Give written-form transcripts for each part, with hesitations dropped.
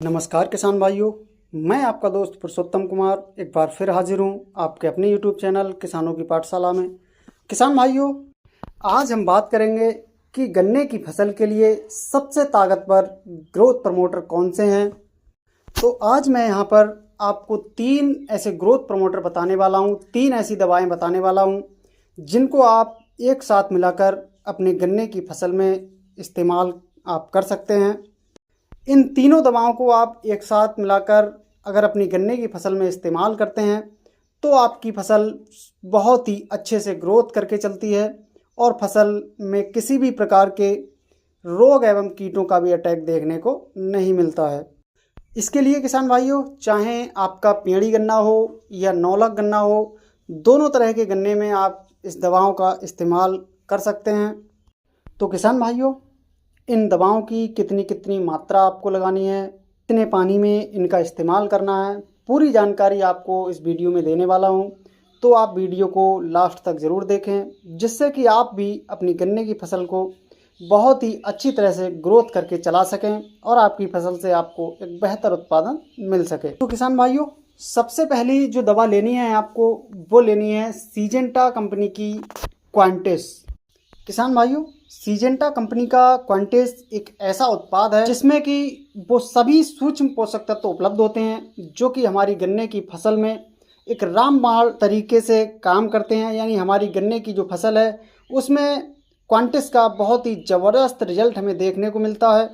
नमस्कार किसान भाइयों, मैं आपका दोस्त पुरुषोत्तम कुमार एक बार फिर हाजिर हूँ आपके अपने YouTube चैनल किसानों की पाठशाला में। किसान भाइयों, आज हम बात करेंगे कि गन्ने की फसल के लिए सबसे ताकतवर ग्रोथ प्रमोटर कौन से हैं। तो आज मैं यहाँ पर आपको 3 ऐसे ग्रोथ प्रमोटर बताने वाला हूँ, 3 ऐसी दवाएं बताने वाला हूँ जिनको आप एक साथ मिलाकर अपने गन्ने की फसल में इस्तेमाल आप कर सकते हैं। इन तीनों दवाओं को आप एक साथ मिलाकर अगर अपनी गन्ने की फसल में इस्तेमाल करते हैं तो आपकी फसल बहुत ही अच्छे से ग्रोथ करके चलती है और फसल में किसी भी प्रकार के रोग एवं कीटों का भी अटैक देखने को नहीं मिलता है। इसके लिए किसान भाइयों, चाहे आपका पेड़ी गन्ना हो या नौलख गन्ना हो, दोनों तरह के गन्ने में आप इस दवाओं का इस्तेमाल कर सकते हैं। तो किसान भाइयों, इन दवाओं की कितनी कितनी मात्रा आपको लगानी है, कितने पानी में इनका इस्तेमाल करना है, पूरी जानकारी आपको इस वीडियो में देने वाला हूं। तो आप वीडियो को लास्ट तक ज़रूर देखें, जिससे कि आप भी अपनी गन्ने की फसल को बहुत ही अच्छी तरह से ग्रोथ करके चला सकें और आपकी फसल से आपको एक बेहतर उत्पादन मिल सके। तो किसान भाइयों, सबसे पहली जो दवा लेनी है आपको, वो लेनी है सीजेंटा कंपनी की क्वांटिस। किसान भाइयों, सीजेंटा कंपनी का क्वांटिस एक ऐसा उत्पाद है जिसमें कि वो सभी सूक्ष्म पोषक तत्व उपलब्ध होते हैं जो कि हमारी गन्ने की फसल में एक रामबाण तरीके से काम करते हैं। यानी हमारी गन्ने की जो फसल है उसमें क्वांटिस का बहुत ही ज़बरदस्त रिजल्ट हमें देखने को मिलता है।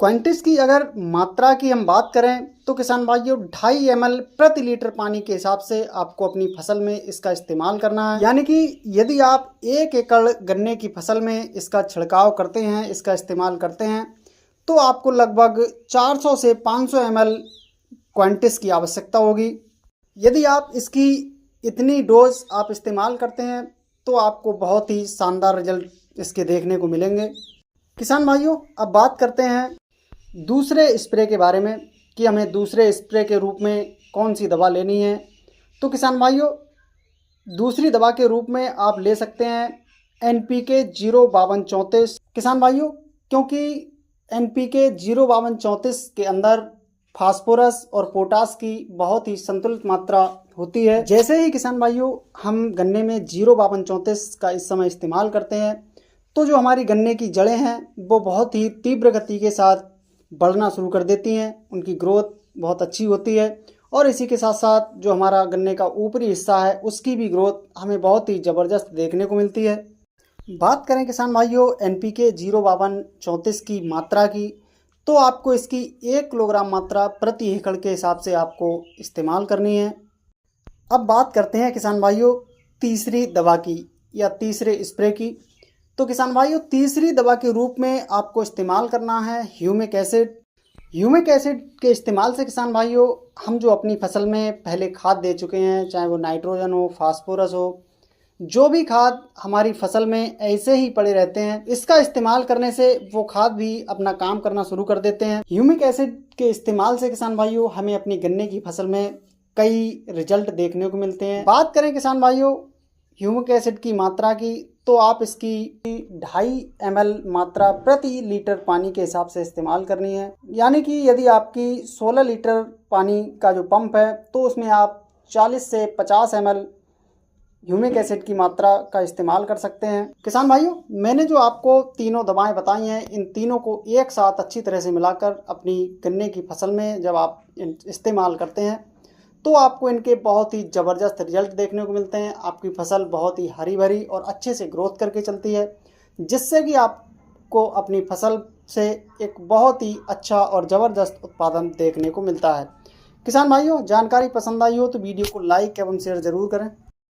क्वांटिस की अगर मात्रा की हम बात करें तो किसान भाइयों, 2.5 ml प्रति लीटर पानी के हिसाब से आपको अपनी फसल में इसका इस्तेमाल करना है। यानी कि यदि आप 1 एकड़ गन्ने की फसल में इसका छिड़काव करते हैं, इसका इस्तेमाल करते हैं, तो आपको लगभग 400 से 500 ml क्वांटिस की आवश्यकता होगी। यदि आप इसकी इतनी डोज आप इस्तेमाल करते हैं तो आपको बहुत ही शानदार रिजल्ट इसके देखने को मिलेंगे। किसान भाइयों, अब बात करते हैं दूसरे स्प्रे के बारे में कि हमें दूसरे स्प्रे के रूप में कौन सी दवा लेनी है। तो किसान भाइयों, दूसरी दवा के रूप में आप ले सकते हैं NPK 05234। किसान भाइयों, क्योंकि NPK 05234 के अंदर फास्फोरस और पोटास की बहुत ही संतुलित मात्रा होती है। जैसे ही किसान भाइयों हम गन्ने में 05234 का इस समय इस्तेमाल करते हैं तो जो हमारी गन्ने की जड़ें हैं वो बहुत ही तीव्र गति के साथ बढ़ना शुरू कर देती हैं, उनकी ग्रोथ बहुत अच्छी होती है और इसी के साथ साथ जो हमारा गन्ने का ऊपरी हिस्सा है उसकी भी ग्रोथ हमें बहुत ही ज़बरदस्त देखने को मिलती है। बात करें किसान भाइयों NPK 05234 की मात्रा की, तो आपको इसकी 1 किलोग्राम मात्रा प्रति एकड़ के हिसाब से आपको इस्तेमाल करनी है। अब बात करते हैं किसान भाइयों तीसरी दवा की या तीसरे स्प्रे की। तो किसान भाइयों, तीसरी दवा के रूप में आपको इस्तेमाल करना है ह्यूमिक एसिड। ह्यूमिक एसिड के इस्तेमाल से किसान भाइयों, हम जो अपनी फसल में पहले खाद दे चुके हैं, चाहे वो नाइट्रोजन हो, फास्फोरस हो, जो भी खाद हमारी फसल में ऐसे ही पड़े रहते हैं, इसका इस्तेमाल करने से वो खाद भी अपना काम करना शुरू कर देते हैं। ह्यूमिक एसिड के इस्तेमाल से किसान भाइयों हमें अपनी गन्ने की फसल में कई रिजल्ट देखने को मिलते हैं। बात करें किसान भाइयों ह्यूमिक एसिड की मात्रा की, तो आप इसकी 2.5 ml मात्रा प्रति लीटर पानी के हिसाब से इस्तेमाल करनी है। यानी कि यदि आपकी 16 लीटर पानी का जो पंप है तो उसमें आप 40 से 50 ml ह्यूमिक एसिड की मात्रा का इस्तेमाल कर सकते हैं। किसान भाइयों, मैंने जो आपको तीनों दवाएं बताई हैं, इन तीनों को एक साथ अच्छी तरह से मिलाकर अपनी गन्ने की फसल में जब आप इस्तेमाल करते हैं तो आपको इनके बहुत ही ज़बरदस्त रिजल्ट देखने को मिलते हैं। आपकी फसल बहुत ही हरी भरी और अच्छे से ग्रोथ करके चलती है, जिससे कि आपको अपनी फसल से एक बहुत ही अच्छा और ज़बरदस्त उत्पादन देखने को मिलता है। किसान भाइयों, जानकारी पसंद आई हो तो वीडियो को लाइक एवं शेयर ज़रूर करें।